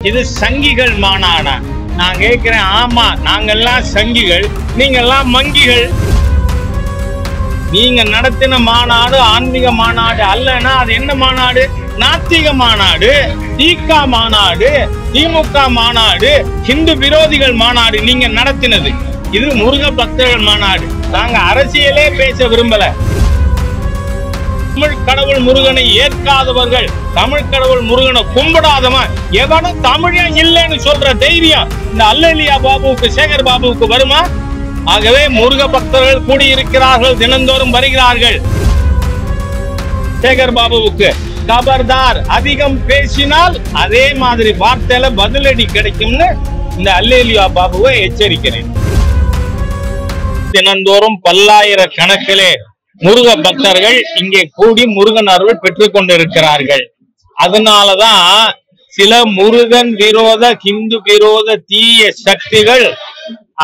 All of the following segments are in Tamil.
இது சங்கிகள் மாநாடா? நான் கேட்கிறேன். ஆமா, நாங்கெல்லாம் சங்கிகள், நீங்கெல்லாம் மங்கிகள். நீங்க நடத்தின மாநாடு ஆன்மீக மாநாடு அல்லனா அது என்ன மாநாடு? நாத்திக மாநாடு, தீகா மாநாடு, திமுக மாநாடு, ஹிந்து விரோதிகள் மாநாடு நீங்க நடத்தினது. இது முருக பக்தர்கள் மாநாடு. நாங்க அரசியலே பேச விரும்பல. தமிழ் கடவுள் முருகனை ஏற்காதவர்கள், தமிழ் கடவுள் முருகனை கும்பிடாதவன் எவனும் தமிழன் இல்லைன்னு சொல்ற தைரியம் இந்த அல்லேலியா பாபுவுக்கு, சேகர் பாபுவுக்கு வருமா? ஆகவே முருக பக்தர்கள் கூடியிருக்கிறார்கள், தினந்தோறும் வருகிறார்கள். சேகர் பாபுவுக்கு கபர்தார், அதிகம் பேசினால் அதே மாதிரி வார்த்தையில பதிலடி கிடைக்கும்னு இந்த அல்லேலியா பாபுவை எச்சரிக்கிறேன். தினந்தோறும் பல்லாயிரக்கணக்கிலே முருக பக்தர்கள் இங்கே கூடி முருகன் அருள் பெற்றுக் கொண்டிருக்கிறார்கள். அதனாலதான் சில முருகன் விரோத, ஹிந்து விரோத தீய சக்திகள்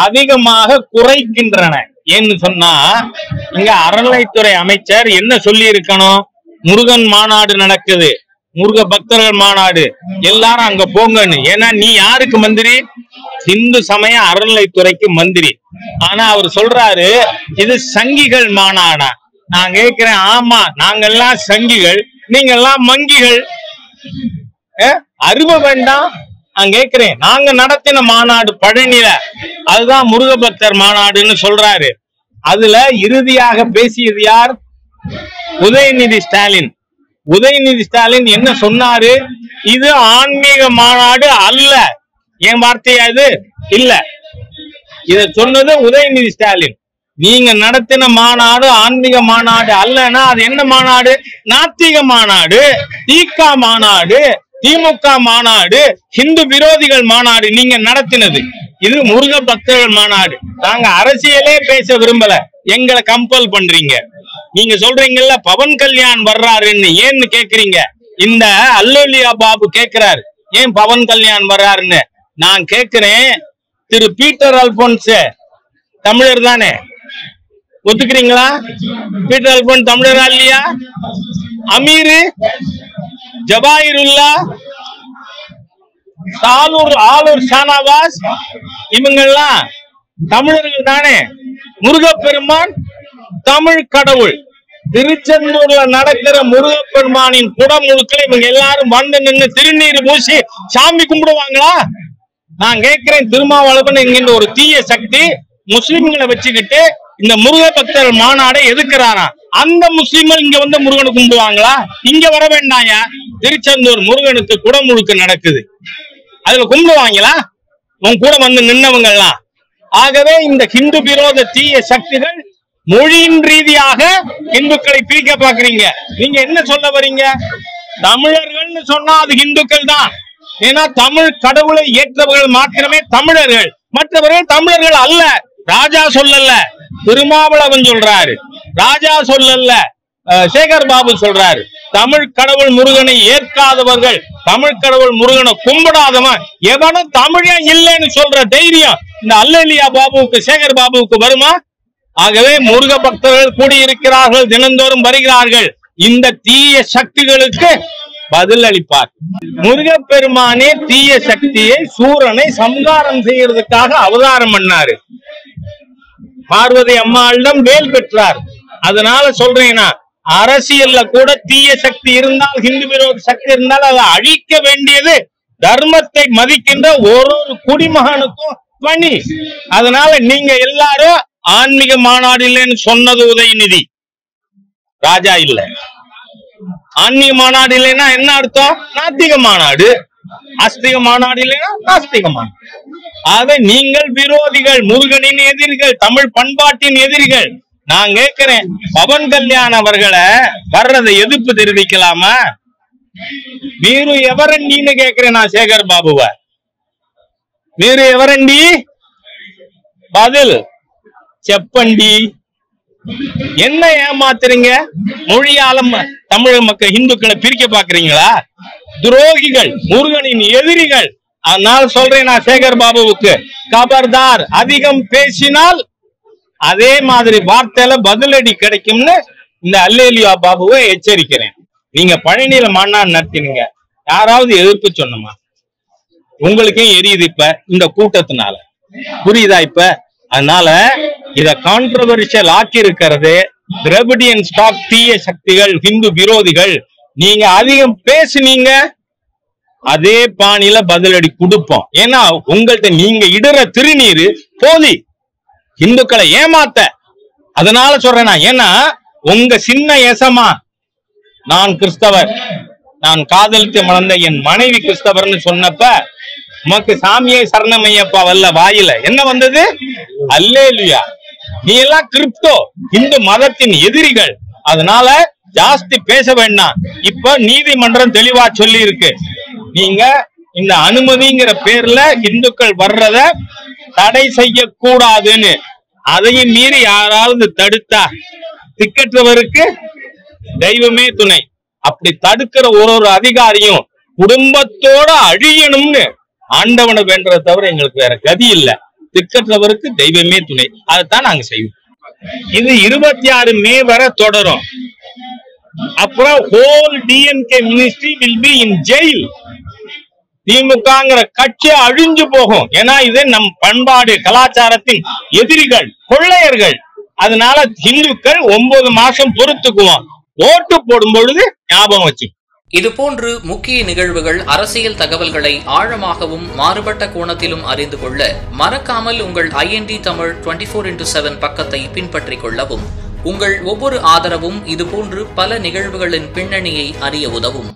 அதிகமாக குறைக்கின்றன. ஏன்னு சொன்னா, இங்க அறநிலைத்துறை அமைச்சர் என்ன சொல்லி இருக்கணும்? முருகன் மாநாடு நடக்குது, முருக பக்தர்கள் மாநாடு, எல்லாரும் அங்க போங்கன்னு. ஏன்னா நீ யாருக்கு மந்திரி? இந்து சமய அறநிலைத்துறைக்கு மந்திரி. ஆனா அவர் சொல்றாரு இது சங்கிகள் மாநாடா? நான் கேட்கிறேன். ஆமா, நாங்கெல்லாம் சங்கிகள், நீங்கெல்லாம் மங்கிகள். அறிவு வேண்டாம். நான் கேட்கிறேன். நாங்க நடத்தின மாநாடு பழனியில, அதுதான் முருக பக்தர் மாநாடுன்னு சொல்றாரு. அதுல இறுதியாக பேசியது யார்? உதயநிதி ஸ்டாலின். உதயநிதி ஸ்டாலின் என்ன சொன்னாரு? இது ஆன்மீக மாநாடு அல்ல. என் வார்த்தையா இது? இல்ல, இத சொன்னது உதயநிதி ஸ்டாலின். நீங்க நடத்தின மாநாடு ஆன்மீக மாநாடு அல்லனா அது என்ன மாநாடு? நாத்திக மாநாடு, தீகா மாநாடு, திமுக மாநாடு, ஹிந்து விரோதிகள் மாநாடு நீங்க நடத்தினது. இது முருக பக்தர்கள் மாநாடு. நாங்க அரசியலே பேச விரும்பல, எங்களை கம்பல் பண்றீங்க. நீங்க சொல்றீங்கல்ல பவன் கல்யாண் வர்றாருன்னு, ஏன்னு கேக்குறீங்க. இந்த அல்லேலியா பாபு கேக்குறாரு ஏன் பவன் கல்யாண் வர்றாருன்னு. நான் கேக்குறேன், திரு பீட்டர் அல்போன்ஸ் தமிழர் தானே? ஒத்துக்கிறீங்களா? பீட்டர் அல்போன்ஸ் தமிழரா இல்லையா? அமீரு, ஜபாயிருல்லா, ஆலூர் ஷானவாஸ், இவங்கெல்லாம் தமிழர்கள் தானே? முருகப்பெருமான் தமிழ் கடவுள். திருச்செந்தூர்ல நடக்கிற முருகப்பெருமானின் குடமுழுக்கில் இவங்க எல்லாரும் வந்து நின்று திருநீர் பூசி சாமி கும்பிடுவாங்களா? நான் கேட்கிறேன். திருமாவளவன் என்கின்ற ஒரு தீய சக்தி முஸ்லிம்களை வச்சுக்கிட்டு இந்த முருக பக்தர் மாநாடை எதிர்க்கிறாராம். அந்த முஸ்லிம்கள் இங்க வந்து முருகனை கும்பிடுவாங்களா? இங்க வர வேண்டாயா? திருச்செந்தூர் முருகனுக்கு குடமுழுக்கு நடக்குது, அதுல கும்பிடுவாங்களா உன் கூட வந்து நின்னவங்க எல்லாம்? ஆகவே இந்த ஹிந்து விரோத தீய சக்திகள் மொழியின் ரீதியாக இந்துக்களை பிரிக்க பாக்குறீங்க. நீங்க என்ன சொல்ல வரீங்க? தமிழர்கள்னு சொன்னா அது இந்துக்கள் தான். ஏன்னா தமிழ் கடவுளை ஏற்றவர்கள் மாத்திரமே தமிழர்கள், மற்றவர்கள் தமிழர்கள் அல்ல. ராஜா சொல்லல, திருமாவளவன் சொல்றாரு. ராஜா சொல்லல, சேகர் பாபு சொல்றாரு. தமிழ் கடவுள் முருகனை ஏற்காதவர்கள், தமிழ் கடவுள் முருகனை கும்பிடாதவன் எவனும் தமிழன் இல்லைன்னு சொல்ற தைரியம் இந்த அல்லேலியா பாபுவுக்கு, சேகர் பாபுவுக்கு வருமா? ஆகவே முருக பக்தர்கள் கூடியிருக்கிறார்கள், தினந்தோறும் வருகிறார்கள். இந்த தீய சக்திகளுக்கு பதில் அளிப்பார். முருகப்பெருமானே தீய சக்தியை, சூரனை சம்ஹாரம் செய்யறதுக்காக அவதாரம் பண்ணாரு. பார்வதி அம்மாளிடம் வேல் பெற்றார். அதனால சொல்றேன்னா, அரசியல்ல கூட தீய சக்தி இருந்தால், ஹிந்து விரோத சக்தி இருந்தால் அதை அழிக்க வேண்டியது தர்மத்தை மதிக்கின்ற ஒரு குடிமகனுக்கும் பணி. அதனால நீங்க எல்லாரும் ஆன்மீக மாநாடு இல்லைன்னு சொன்னது உதயநிதி, ராஜா இல்ல. ஆன்மீக மாநாடு இல்லைன்னா என்ன அர்த்தம்? நாத்திக மாநாடு. ஆஸ்திக மாநாடு இல்லைன்னா நாஸ்திக மாநாடு. ஆக நீங்கள் விரோதிகள், முருகனின் எதிரிகள், தமிழ் பண்பாட்டின் எதிரிகள். நான் கேட்கிறேன், பவன் கல்யாண் அவர்களை வர்றதை எதிர்ப்பு தெரிவிக்கலாமா? வீரு எவரண்டின்னு கேட்கிறேன் நான் சேகர் பாபுவ. வீரு எவரண்டி? பதில் செப்பண்டி. என்ன ஏமாத்துறீங்க? மொழியால தமிழ் மக்கள், இந்துக்களை பிரிக்க பாக்குறீங்களா? துரோகிகள், முருகனின் எதிரிகள். அதனால சொல்றேன் நான் சேகர் பாபுவுக்கு, கபர்தார், அதிகம் பேசினால் அதே மாதிரி வார்த்தையில பதிலடி கிடைக்கும்னு இந்த அல்லேலியா பாபுவை எச்சரிக்கிறேன். நீங்க பழனியில மாநாடு நடத்தினீங்க, யாராவது எதிர்ப்பு சொன்னமா? உங்களுக்கும் எரியுது இப்ப இந்த கூட்டத்தினால, புரியுதா இப்ப? அதனால இத கான்ட்ரோவர்ஷியல் ஆக்கி இருக்கிறது திராவிடியன் ஸ்டாக் தீய சக்திகள், இந்து விரோதிகள். நீங்க அதிகம் பேசுனீங்க, அதே பாணியில பதிலடி கொடுப்போம். ஏன்னா உங்கள்ட்ட நீங்க இடுற திருநீரு போலி இந்துக்களை ஏமாத்த. அதனால சொல்றேன். ஏன்னா உங்க சின்ன எசமா நான் கிறிஸ்தவர், நான் காதலித்து மணந்த என் மனைவி கிறிஸ்தவர்னு சொன்னப்ப உமக்கு சாமியே சரணமையப்பா வல்ல வாயில என்ன வந்தது? அல்லேலூயா. நீ எல்லாம் கிறிஸ்தோ இந்து மதத்தின் எதிரிகள். அதனால ஜாஸ்தி பேச வேண்டாம். இப்ப நீதிமன்றம் தெளிவா சொல்லி இருக்கு, நீங்க இந்த அனுமதிங்கிற பேர்ல இந்துக்கள் வர்றத தடை செய்ய கூடாதுன்னு. அதையும் மீறி யாராவது தடுத்தா திக்கற்றவருக்கு தெய்வமே துணை. அப்படி தடுக்கிற ஒரு அதிகாரியும் குடும்பத்தோட அழியணும்னு ஆண்டவனை வேண்டதை தவிர எங்களுக்கு வேற கதி இல்ல. திக்கற்றவருக்கு தெய்வமே துணை. அதைத்தான் நாங்க செய்வோம். இது 26 மே வரை தொடரும். அப்புறம் whole DMK ministry will be in jail. திமுகங்கிற கட்சி அழிஞ்சு போகும். ஏன்னா இது நம் பண்பாடு கலாச்சாரத்தின் எதிரிகள், கொள்ளையர்கள். அதனால இந்துக்கள் 9 மாசம் பொறுத்துக்குவோம். ஓட்டு போடும் பொழுது ஞாபகம் வச்சு. இதுபோன்று முக்கிய நிகழ்வுகள், அரசியல் தகவல்களை ஆழமாகவும் மாறுபட்ட கோணத்திலும் அறிந்து கொள்ள மறக்காமல் உங்கள் IND தமிழ் 24x7 பக்கத்தை பின்பற்றிக் கொள்ளவும். உங்கள் ஒவ்வொரு ஆதரவும் இதுபோன்று பல நிகழ்வுகளின் பின்னணியை அறிய உதவும்.